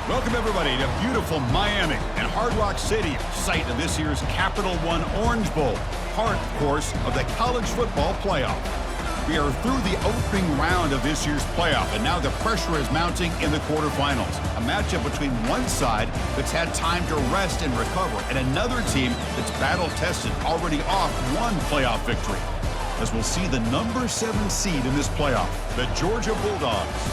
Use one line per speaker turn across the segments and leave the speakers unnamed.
Welcome, everybody, to beautiful Miami and Hard Rock Stadium, site of this year's Capital One Orange Bowl, part, of course, of the college football playoff. We are through the opening round of this year's playoff, and now the pressure is mounting in the quarterfinals. A matchup between one side that's had time to rest and recover, and another team that's battle-tested, already off one playoff victory. As we'll see the number 7 seed in this playoff, the Georgia Bulldogs,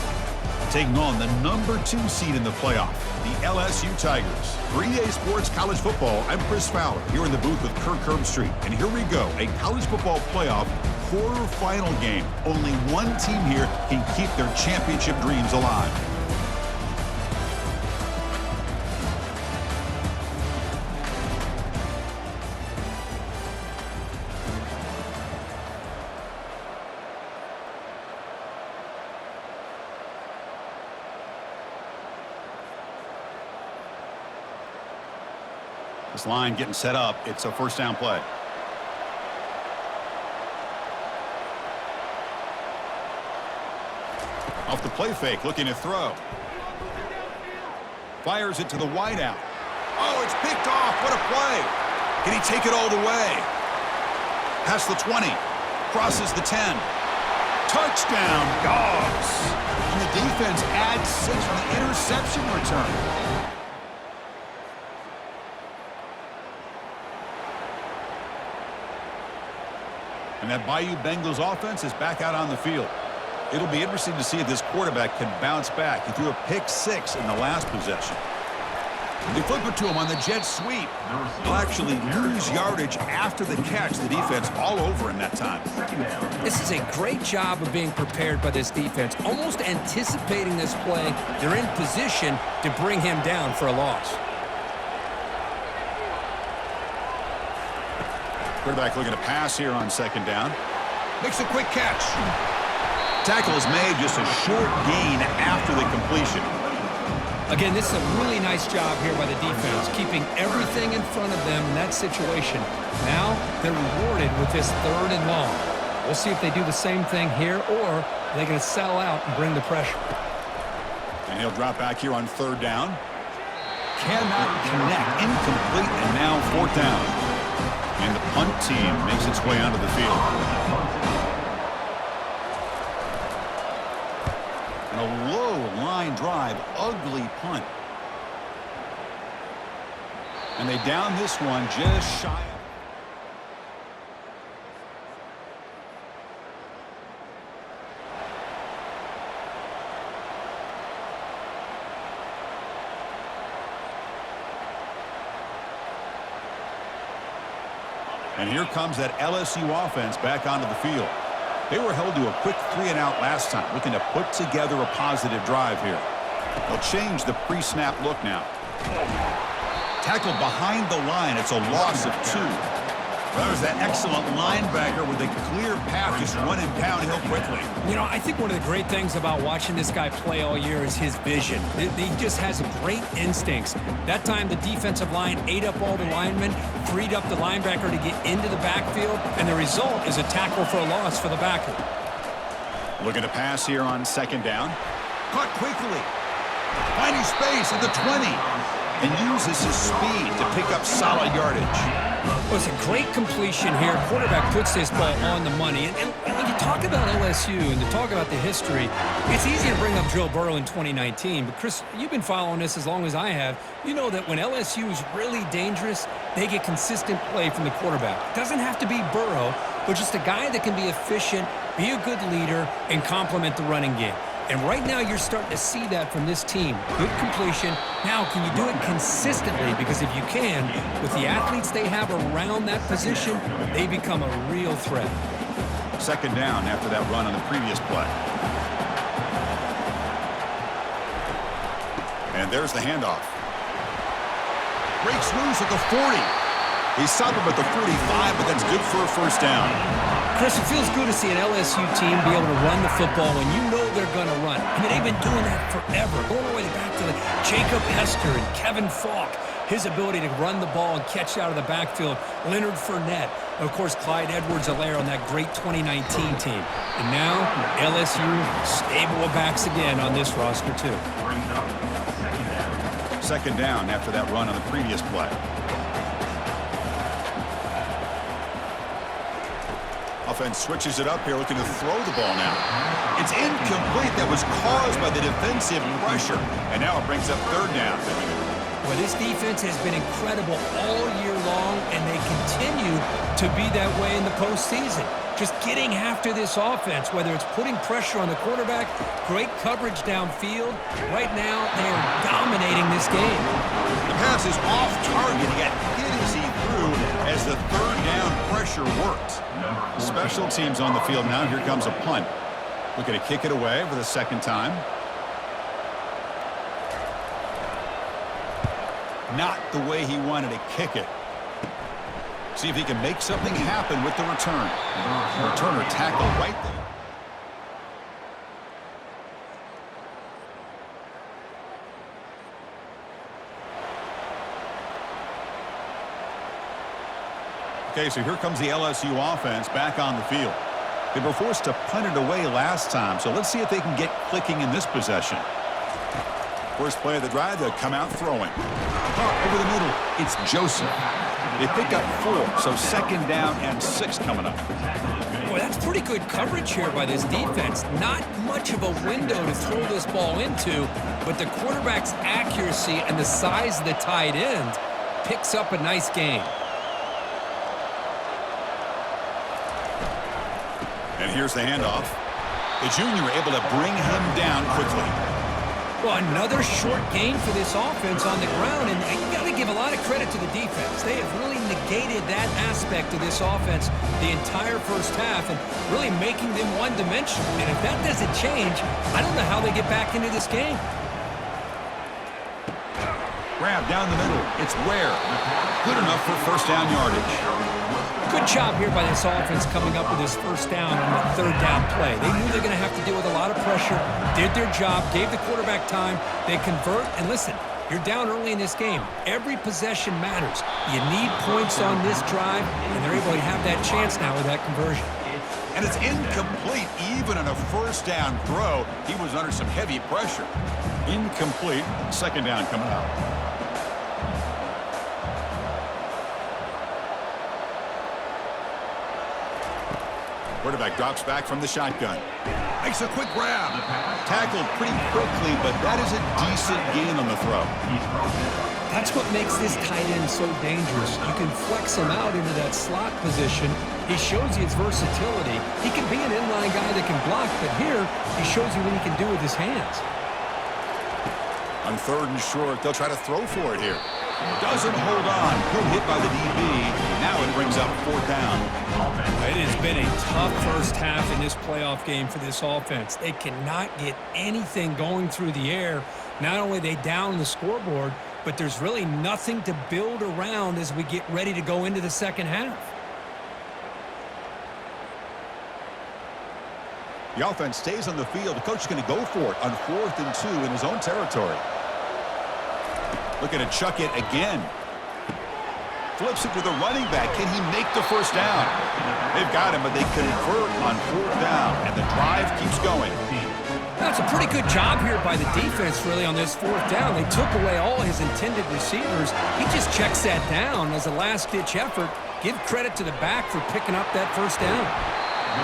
taking on the number 2 seed in the playoff, the LSU Tigers. For EA Sports College Football, I'm Chris Fowler, here in the booth with Kirk Herbstreit. And here we go, a college football playoff quarterfinal game. Only one team here can keep their championship dreams alive. This line getting set up. It's a first down play. Off the play fake, looking to throw. Fires it to the wideout. Oh, it's picked off. What a play. Can he take it all the way? Past the 20. Crosses the 10. Touchdown, Dogs. And the defense adds 6 for the interception return. And that Bayou Bengals offense is back out on the field. It'll be interesting to see if this quarterback can bounce back. He threw a pick 6 in the last possession. They flip it to him on the jet sweep. He'll actually lose yardage after the catch. The defense all over him that time.
This is a great job of being prepared by this defense, almost anticipating this play. They're in position to bring him down for a loss.
Quarterback looking to pass here on second down. Makes a quick catch. Tackle is made, just a short gain after the completion.
Again, this is a really nice job here by the defense, keeping everything in front of them in that situation. Now they're rewarded with this 3rd and long. We'll see if they do the same thing here, or are they going to sell out and bring the pressure.
And he'll drop back here on 3rd down. Cannot connect. Incomplete, and now 4th down. And the punt team makes its way onto the field. And a low line drive, ugly punt. And they down this one just shy of. And here comes that LSU offense back onto the field. They were held to a quick 3-and-out last time, looking to put together a positive drive here. They'll change the pre-snap look now. Tackled behind the line. It's a loss of 2. Well, there's that excellent linebacker with a clear path, just running downhill quickly.
You know, I think one of the great things about watching this guy play all year is his vision. He just has great instincts. That time, the defensive line ate up all the linemen, freed up the linebacker to get into the backfield, and the result is a tackle for a loss for the backer.
Looking to pass here on second down. Caught quickly. Finding space at the 20. And uses his speed to pick up solid yardage.
Well, it's a great completion here. Quarterback puts this ball on the money. And when you talk about LSU and to talk about the history, it's easy to bring up Joe Burrow in 2019. But, Chris, you've been following this as long as I have. You know that when LSU is really dangerous, they get consistent play from the quarterback. It doesn't have to be Burrow, but just a guy that can be efficient, be a good leader, and complement the running game. And right now, you're starting to see that from this team. Good completion. Now, can you do it consistently? Because if you can, with the athletes they have around that position, they become a real threat.
Second down after that run on the previous play. And there's the handoff. Breaks loose at the 40. He stopped him at the 45, but that's good for a first down.
Chris, it feels good to see an LSU team be able to run the football when you know they're going to run. I mean, they've been doing that forever, going all the way back to the Jacob Hester and Kevin Falk. His ability to run the ball and catch out of the backfield. Leonard Fournette. And of course, Clyde Edwards-Helaire on that great 2019 team. And now, LSU stable of backs again on this roster, too.
second down after that run on the previous play. Offense switches it up here, looking to throw the ball now. It's incomplete. That was caused by the defensive pressure. And now it brings up third down.
Well, this defense has been incredible all year long, and they continue to be that way in the postseason. Just getting after this offense, whether it's putting pressure on the quarterback, great coverage downfield. Right now, they are dominating this game.
The pass is off target. He got hit as he threw as the third down pressure worked. Special teams on the field now. Here comes a punt. Looking to kick it away for the second time. Not the way he wanted to kick it. See if he can make something happen with the return. Returner tackled right there. Okay, so here comes the LSU offense back on the field. They were forced to punt it away last time, so let's see if they can get clicking in this possession. First play of the drive, they'll come out throwing. Caught over the middle, it's Joseph. They pick up 4, so second down and 6 coming up.
Boy, that's pretty good coverage here by this defense. Not much of a window to throw this ball into, but the quarterback's accuracy and the size of the tight end picks up a nice gain.
And here's the handoff. The junior able to bring him down quickly.
Well, another short gain for this offense on the ground, and you got to give a lot of credit to the defense. They have really negated that aspect of this offense the entire first half and really making them one-dimensional. And if that doesn't change, I don't know how they get back into this game.
Grab down the middle. It's Ware. Good enough for first down yardage.
Good job here by this offense coming up with this first down on that third down play. They knew they're going to have to deal with a lot of pressure, did their job, gave the quarterback time. They convert, and listen, you're down early in this game. Every possession matters. You need points on this drive, and they're able to have that chance now with that conversion.
And it's incomplete even on a first down throw. He was under some heavy pressure. Incomplete. Second down coming up. Quarterback drops back from the shotgun. Makes a quick grab. Tackled pretty quickly, but that is a decent gain on the throw.
That's what makes this tight end so dangerous. You can flex him out into that slot position. He shows you his versatility. He can be an inline guy that can block, but here he shows you what he can do with his hands.
On third and short, they'll try to throw for it here. Doesn't hold on. Good hit by the DB. Now it brings up fourth down.
It has been a tough first half in this playoff game for this offense. They cannot get anything going through the air. Not only are they down the scoreboard, but there's really nothing to build around as we get ready to go into the second half.
The offense stays on the field. The coach is going to go for it on 4th and 2 in his own territory. Looking to chuck it again. Flips it to the running back. Can he make the first down? They've got him, but they convert on 4th down, and the drive keeps going.
That's a pretty good job here by the defense, really, on this 4th down. They took away all his intended receivers. He just checks that down as a last-ditch effort. Give credit to the back for picking up that first down.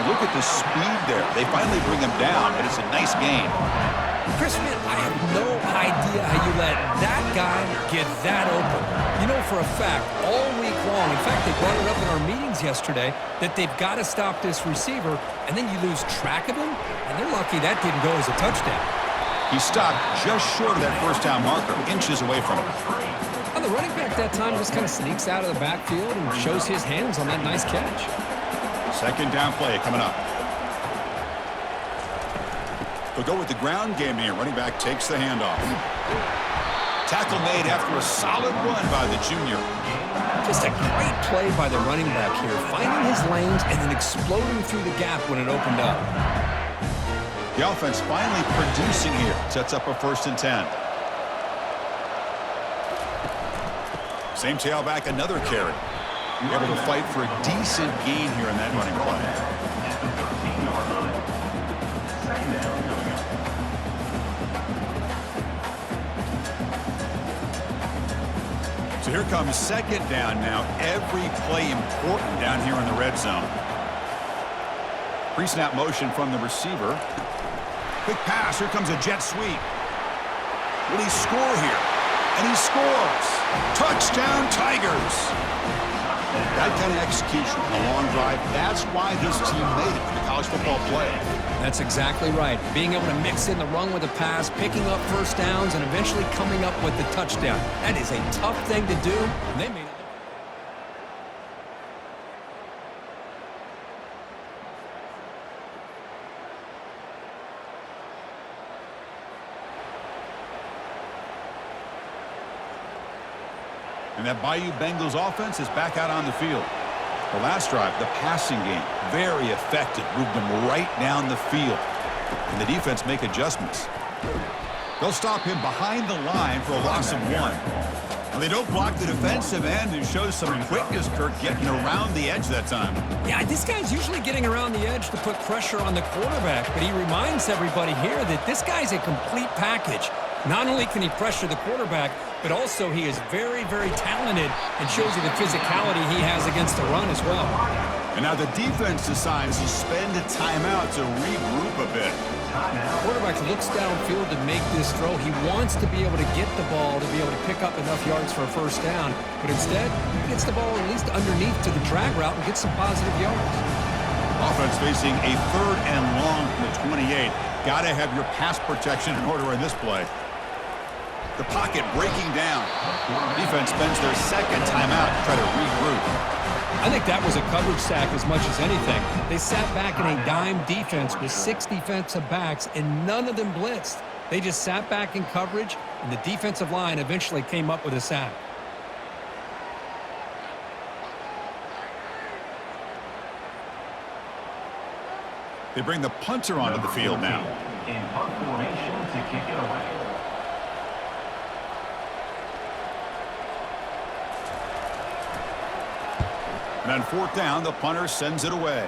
Look at the speed there. They finally bring him down, but it's a nice gain.
Chris, man, I have no idea how you let that guy get that open. You know for a fact, all week long, in fact, they brought it up in our meetings yesterday, that they've got to stop this receiver, and then you lose track of him, and they're lucky that didn't go as a touchdown.
He stopped just short of that first down marker, inches away from it.
And the running back that time just kind of sneaks out of the backfield and shows his hands on that nice catch.
Second down play coming up. They'll go with the ground game here. Running back takes the handoff. Tackle made after a solid run by the junior.
Just a great play by the running back here, finding his lanes and then exploding through the gap when it opened up.
The offense finally producing here. Sets up a 1st and 10. Same tailback, another carry. Able to fight for a decent gain here in that running play. So here comes second down now. Every play important down here in the red zone. Pre-snap motion from the receiver. Quick pass. Here comes a jet sweep. Will he score here? And he scores. Touchdown, Tigers. That kind of execution, a long drive, that's why this team made it to the college football playoff.
That's exactly right. Being able to mix in the run with the pass, picking up first downs, and eventually coming up with the touchdown. That is a tough thing to do, and they made it.
And that Bayou Bengals offense is back out on the field. The last drive, the passing game, very effective. Moved them right down the field. And the defense make adjustments. They'll stop him behind the line for a loss of 1. And they don't block the defensive end, who shows some quickness, Kirk, getting around the edge that time.
Yeah, this guy's usually getting around the edge to put pressure on the quarterback, but he reminds everybody here that this guy's a complete package. Not only can he pressure the quarterback, but also he is very, very talented and shows you the physicality he has against the run as well.
And now the defense decides to spend a timeout to regroup a bit.
The quarterback looks downfield to make this throw. He wants to be able to get the ball to be able to pick up enough yards for a first down, but instead he gets the ball at least underneath to the drag route and gets some positive yards.
Offense facing a 3rd and long from the 28. Got to have your pass protection in order in this play. The pocket breaking down. Defense spends their second timeout to try to regroup.
I think that was a coverage sack as much as anything. They sat back in a dime defense with 6 defensive backs, and none of them blitzed. They just sat back in coverage, and the defensive line eventually came up with a sack.
They bring the punter onto the field now.
In punt formation to kick it away.
And on 4th down, the punter sends it away.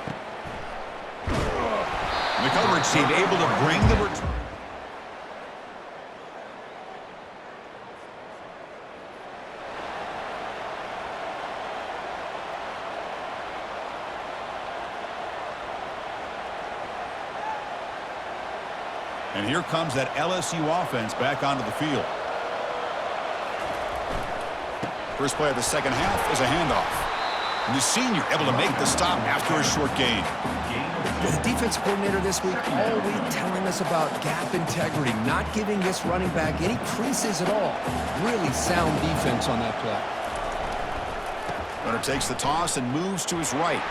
And the coverage team able to bring the return. And here comes that LSU offense back onto the field. First play of the second half is a handoff. And the senior able to make the stop after a short gain.
The defensive coordinator this week all week telling us about gap integrity, not giving this running back any creases at all. Really sound defense on that play.
Runner takes the toss and moves to his right.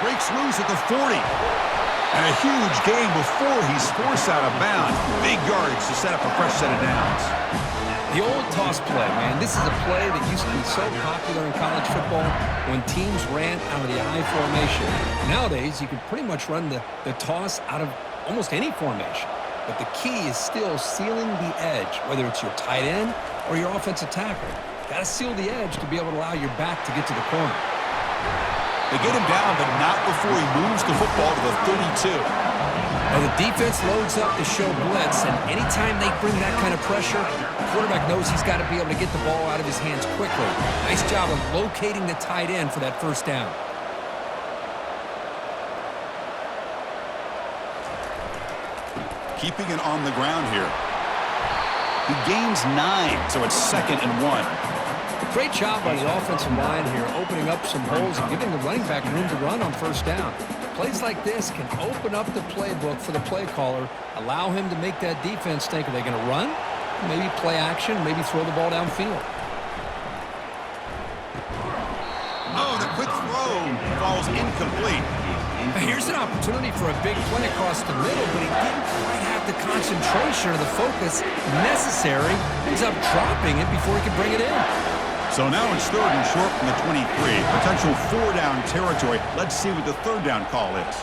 Breaks loose at the 40. And a huge gain before he's forced out of bounds. Big yards to set up a fresh set of downs.
The old toss play, man. This is a play that used to be so popular in college football when teams ran out of the I formation. Nowadays, you can pretty much run the toss out of almost any formation. But the key is still sealing the edge, whether it's your tight end or your offensive tackle. Got to seal the edge to be able to allow your back to get to the corner.
They get him down, but not before he moves the football to the 32.
Well, the defense loads up to show blitz, and anytime they bring that kind of pressure, the quarterback knows he's got to be able to get the ball out of his hands quickly. Nice job of locating the tight end for that first down.
Keeping it on the ground here. He gains 9, so it's 2nd and 1.
Great job by the offensive line here, opening up some holes and giving the running back room to run on first down. Plays like this can open up the playbook for the play caller, allow him to make that defense think, are they going to run? Maybe play action, maybe throw the ball downfield.
Oh, the quick throw falls incomplete.
Here's an opportunity for a big play across the middle, but he didn't quite have the concentration or the focus necessary. Ends up dropping it before he could bring it in.
So now it's 3rd and short from the 23. Potential 4-down territory. Let's see what the 3rd down call is.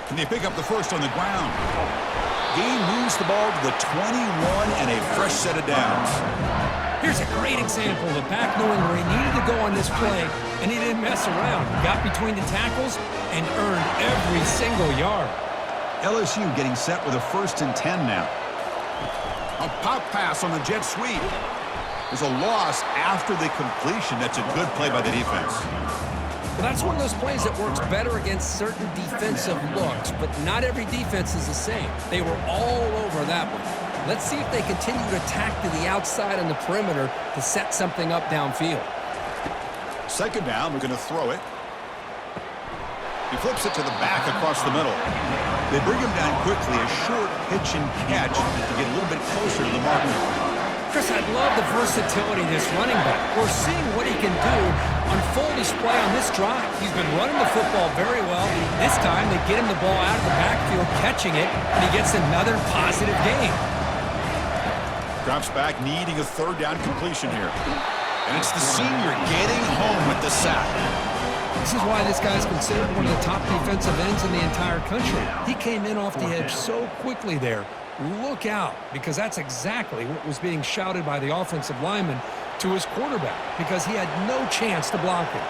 Can they pick up the first on the ground? Gain moves the ball to the 21 and a fresh set of downs.
Here's a great example of a back knowing where he needed to go on this play, and he didn't mess around. He got between the tackles and earned every single yard.
LSU getting set with a 1st and 10 now. A pop pass on the jet sweep. There's a loss after the completion. That's a good play by the defense.
Well, that's one of those plays that works better against certain defensive looks, but not every defense is the same. They were all over that one. Let's see if they continue to attack to the outside on the perimeter to set something up downfield.
2nd down, we're going to throw it. He flips it to the back across the middle. They bring him down quickly, a short pitch and catch to get a little bit closer to the mark.
Chris, I love the versatility of this running back. We're seeing what he can do on full display on this drive. He's been running the football very well. This time, they get him the ball out of the backfield, catching it, and he gets another positive gain.
Drops back, needing a 3rd down completion here. And it's the senior getting home with the sack.
This is why this guy's considered one of the top defensive ends in the entire country. He came in off the edge so quickly there. Look out, because that's exactly what was being shouted by the offensive lineman to his quarterback, because he had no chance to block it.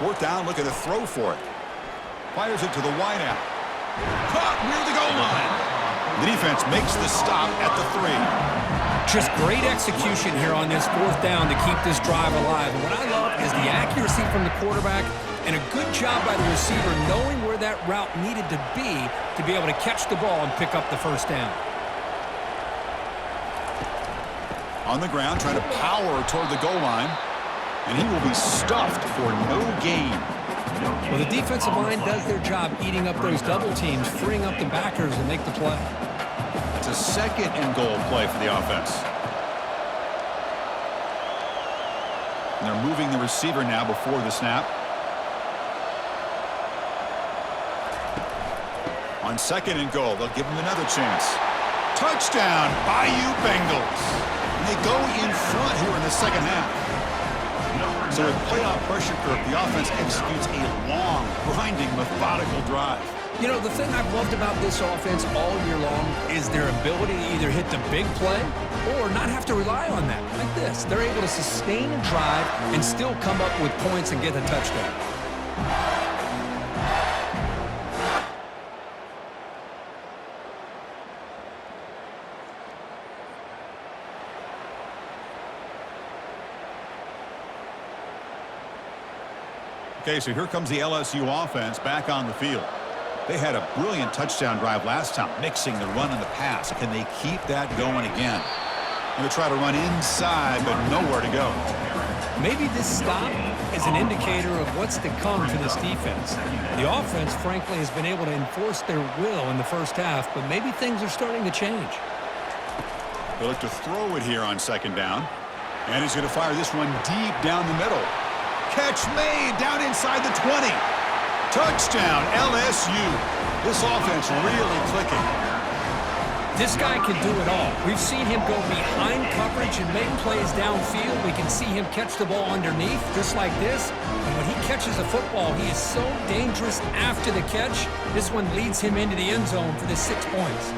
Fourth down, look at the throw for it. Fires it to the wideout. Caught near the goal line. The defense makes the stop at the 3.
Just great execution here on this 4th down to keep this drive alive. And what I love is the accuracy from the quarterback and a good job by the receiver knowing where that route needed to be able to catch the ball and pick up the 1st down.
On the ground, trying to power toward the goal line. And he will be stuffed for no gain.
Well, the defensive line does their job eating up those double teams, freeing up the backers to make the play.
It's a 2nd and goal play for the offense. And they're moving the receiver now before the snap. On 2nd and goal, they'll give him another chance. Touchdown, Bayou Bengals. And they go in front here in the 2nd half. So with playoff pressure curve, the offense executes a long, grinding, methodical drive.
You know, the thing I've loved about this offense all year long is their ability to either hit the big play or not have to rely on that. Like this, they're able to sustain a drive and still come up with points and get a touchdown.
Okay, so here comes the LSU offense back on the field. They had a brilliant touchdown drive last time, mixing the run and the pass. Can they keep that going again? Going to try to run inside, but nowhere to go.
Maybe this stop is an indicator of what's to come for this defense. The offense, frankly, has been able to enforce their will in the 1st half, but maybe things are starting to change.
They look to throw it here on 2nd down. And he's going to fire this one deep down the middle. Catch made down inside the 20. Touchdown, LSU. This offense really clicking.
This guy can do it all. We've seen him go behind coverage and make plays downfield. We can see him catch the ball underneath, just like this. And when he catches a football, he is so dangerous after the catch. This one leads him into the end zone for the 6 points.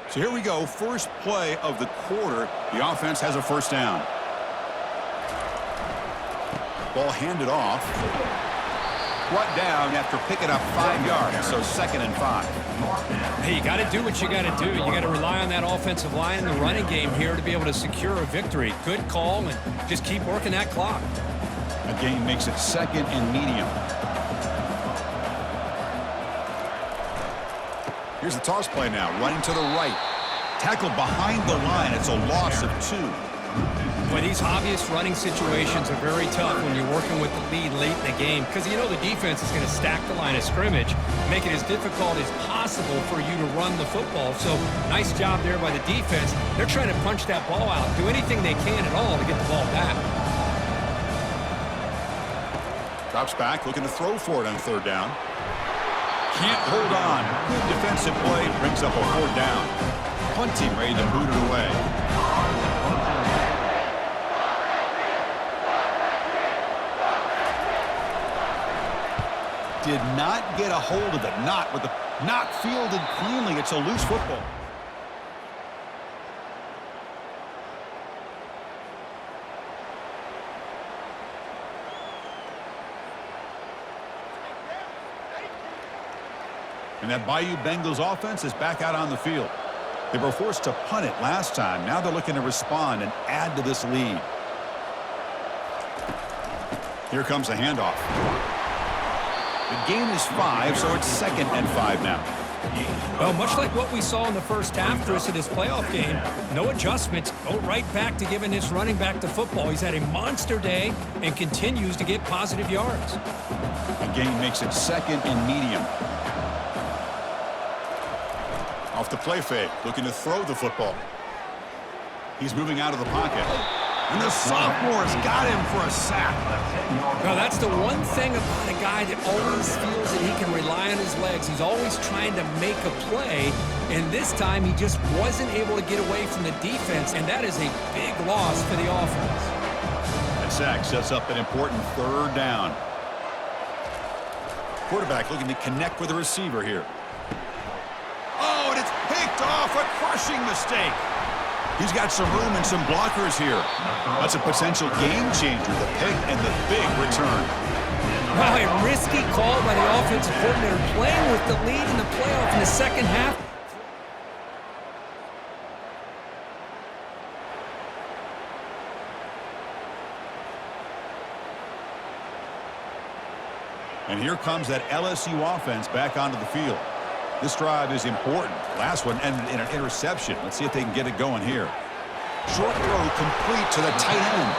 So here we go, first play of the quarter. The offense has a 1st down. Ball handed off. Brought down after picking up 5 yards, so 2nd and 5.
Hey, you got to do what you got to do. You got to rely on that offensive line in the running game here to be able to secure a victory. Good call, and just keep working that clock.
The game makes it 2nd and medium. Here's the toss play now, running to the right. Tackled behind the line. It's a loss of 2.
Well, these obvious running situations are very tough when you're working with the lead late in the game because you know the defense is going to stack the line of scrimmage, make it as difficult as possible for you to run the football. So nice job there by the defense. They're trying to punch that ball out, do anything they can at all to get the ball back.
Drops back, looking to throw for it on third down. Can't hold on. Good defensive play, brings up a fourth down. Punt team ready to boot it away. Did not get a hold of it. Not fielded cleanly. It's a loose football. And that Bayou Bengals offense is back out on the field. They were forced to punt it last time. Now they're looking to respond and add to this lead. Here comes the handoff. The game is 5, so it's 2nd and 5 now.
Well, much like what we saw in the first half, Chris, of this playoff game, no adjustments. Go right back to giving this running back the football. He's had a monster day and continues to get positive yards.
The game makes it 2nd and medium. Off the play fake, looking to throw the football. He's moving out of the pocket. And the sophomore's got him for a sack.
Now, that's the one thing about a guy that always feels that he can rely on his legs. He's always trying to make a play, and this time he just wasn't able to get away from the defense, and that is a big loss for the offense.
That sack sets up an important third down. Quarterback looking to connect with the receiver here. Oh, and it's picked off. A crushing mistake. He's got some room and some blockers here. That's a potential game changer, the pick and the big return.
Wow, a risky call by the offensive coordinator, playing with the lead in the playoff in the second half.
And here comes that LSU offense back onto the field. This drive is important. Last one ended in an interception. Let's see if they can get it going here. Short throw complete to the tight end.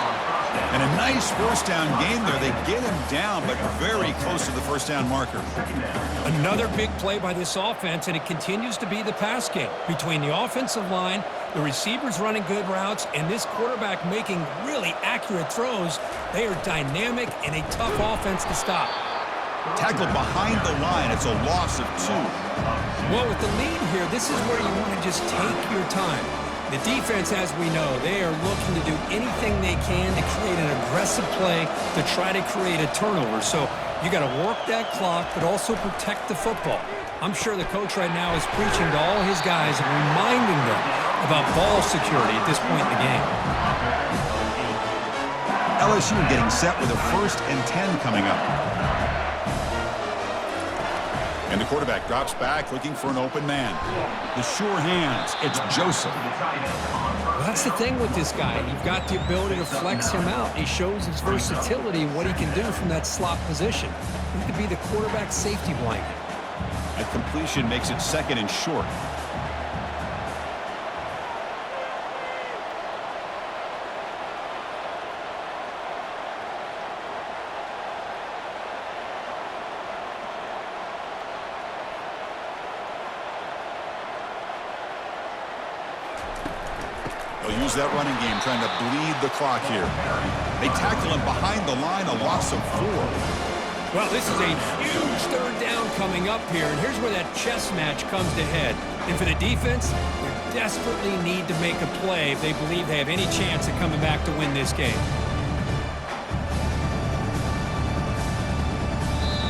And a nice first down gain there. They get him down, but very close to the first down marker.
Another big play by this offense, and it continues to be the pass game. Between the offensive line, the receivers running good routes, and this quarterback making really accurate throws, they are dynamic and a tough offense to stop.
Tackled behind the line. It's a loss of 2.
Well, with the lead here, this is where you want to just take your time. The defense, as we know, they are looking to do anything they can to create an aggressive play to try to create a turnover. So you got to work that clock, but also protect the football. I'm sure the coach right now is preaching to all his guys and reminding them about ball security at this point in the game.
LSU getting set with a 1st and 10 coming up. And the quarterback drops back, looking for an open man. The sure hands, it's Joseph.
Well, that's the thing with this guy. You've got the ability to flex him out. He shows his versatility, what he can do from that slot position. He could be the quarterback safety blanket.
That completion makes it 2nd and short. They'll use that running game, trying to bleed the clock here. They tackle him behind the line, a loss of 4.
Well, this is a huge third down coming up here, and here's where that chess match comes to head. And for the defense, they desperately need to make a play if they believe they have any chance of coming back to win this game.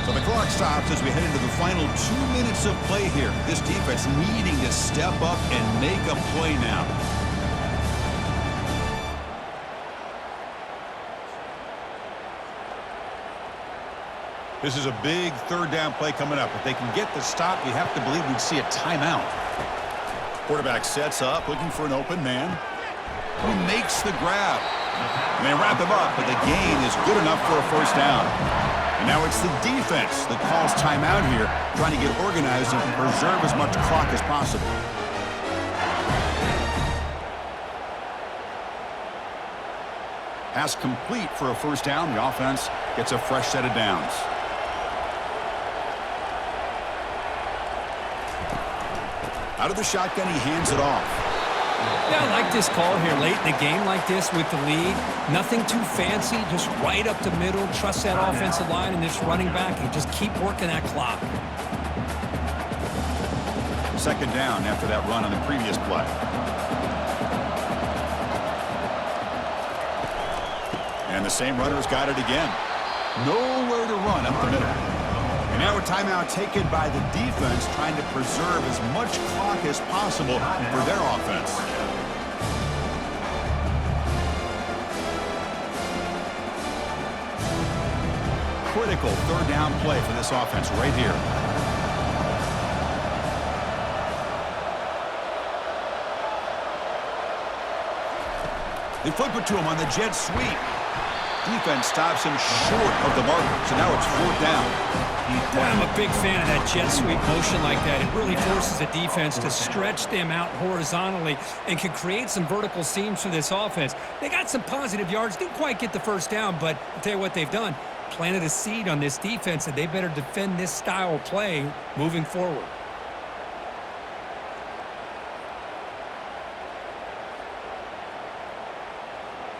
So the clock stops as we head into the final 2 minutes of play here. This defense needing to step up and make a play now. This is a big third down play coming up. If they can get the stop, you have to believe we'd see a timeout. Quarterback sets up, looking for an open man. Who makes the grab? And they wrap him up, but the gain is good enough for a first down. And now it's the defense that calls timeout here, trying to get organized and preserve as much clock as possible. Pass complete for a first down. The offense gets a fresh set of downs. Out of the shotgun, he hands it off.
Yeah, I like this call here late in the game like this with the lead. Nothing too fancy, just right up the middle. Trust that offensive line and this running back and just keep working that clock.
Second down after that run on the previous play. And the same runner's got it again. Nowhere to run up the middle. And now a timeout taken by the defense, trying to preserve as much clock as possible for their offense. Critical third down play for this offense right here. They flip it to him on the jet sweep. Defense stops him short of the marker, so now it's fourth down.
Boy, I'm a big fan of that jet sweep motion like that. It really forces the defense to stretch them out horizontally and can create some vertical seams for this offense. They got some positive yards, didn't quite get the first down, but I'll tell you what they've done. Planted a seed on this defense, and they better defend this style of play moving forward.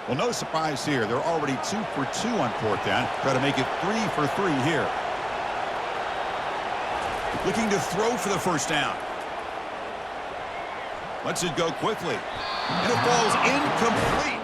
Well, no surprise here. They're already 2 for 2 on fourth down. Try to make it 3 for 3 here. Looking to throw for the first down. Lets it go quickly. And it falls incomplete.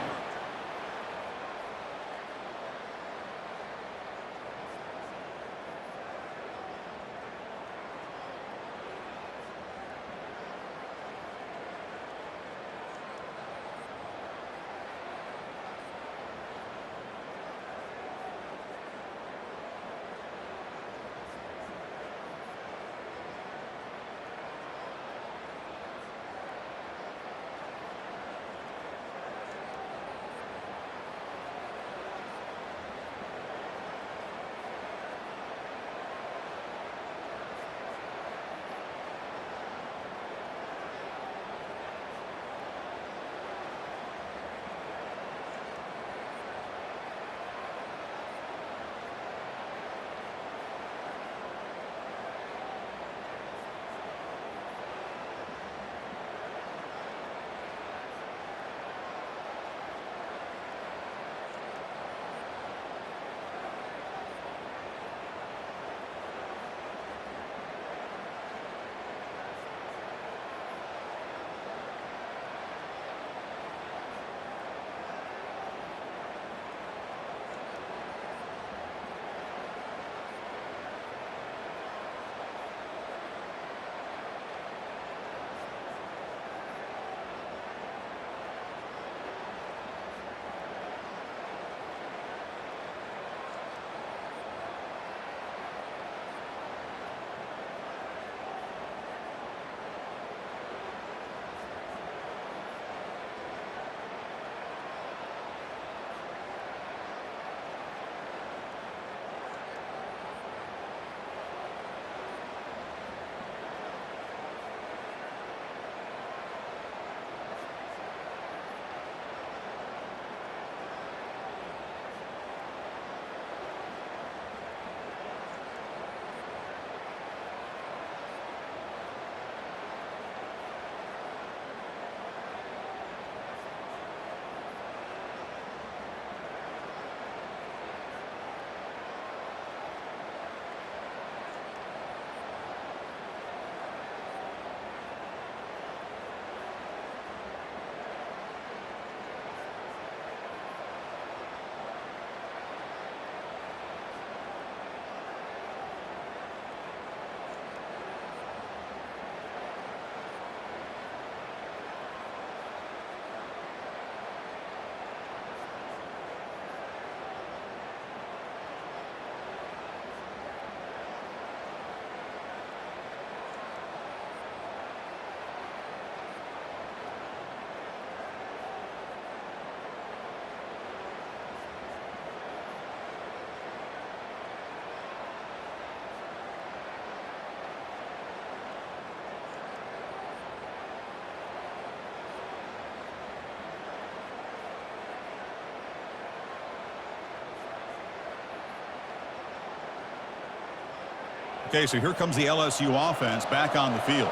Okay, so here comes the LSU offense back on the field.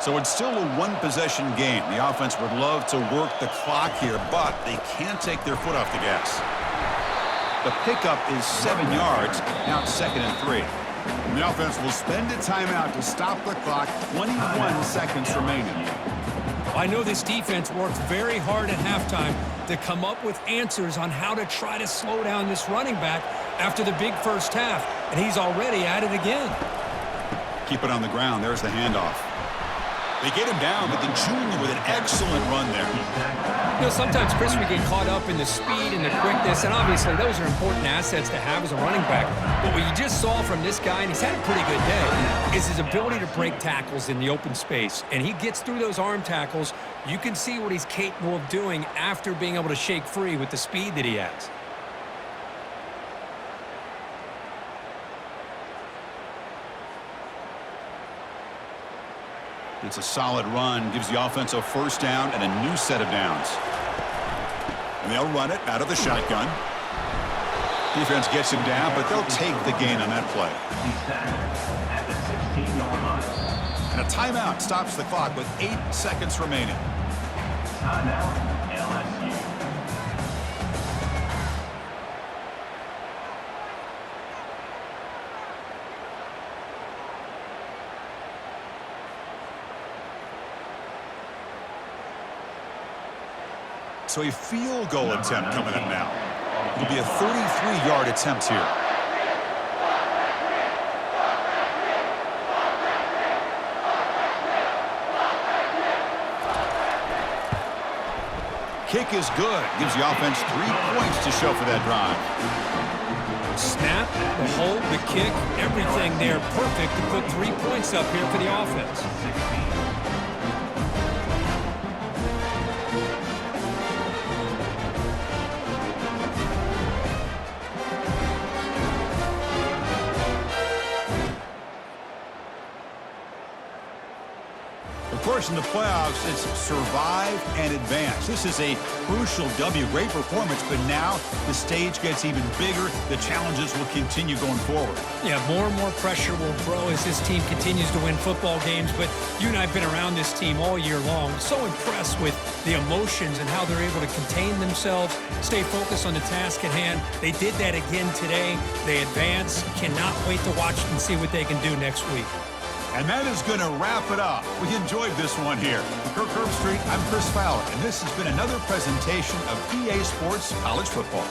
So it's still a one-possession game. The offense would love to work the clock here, but they can't take their foot off the gas. The pickup is 7 yards. Now it's 2nd and 3. And the offense will spend a timeout to stop the clock. 21 seconds remaining.
I know this defense worked very hard at halftime to come up with answers on how to try to slow down this running back after the big first half, and he's already at it again.
Keep it on the ground. There's the handoff. They get him down, but the junior with an excellent run there.
You know, sometimes, Chris, we get caught up in the speed and the quickness, and obviously those are important assets to have as a running back. But what you just saw from this guy, and he's had a pretty good day, is his ability to break tackles in the open space. And he gets through those arm tackles. You can see what he's capable of doing after being able to shake free with the speed that he has.
It's a solid run, gives the offense a first down and a new set of downs. And they'll run it out of the shotgun. Defense gets him down, but they'll take the gain on that play.
At the 16-yard line.
And a timeout stops the clock with 8 seconds remaining.
Timeout, LSU.
So a field goal attempt coming up now. It'll be a 33-yard attempt here. Kick is good. Gives the offense 3 points to show for that drive.
Snap, the hold, the kick, everything there perfect to put 3 points up here for the offense.
Of course, in the playoffs, it's survive and advance. This is a crucial W. Great performance, but now the stage gets even bigger. The challenges will continue going forward.
Yeah, more and more pressure will grow as this team continues to win football games, but you and I have been around this team all year long. So impressed with the emotions and how they're able to contain themselves, stay focused on the task at hand. They did that again today. They advance. Cannot wait to watch and see what they can do next week.
And that is going to wrap it up. We enjoyed this one here. For Kirk Herbstreit, I'm Chris Fowler, and this has been another presentation of EA Sports College Football.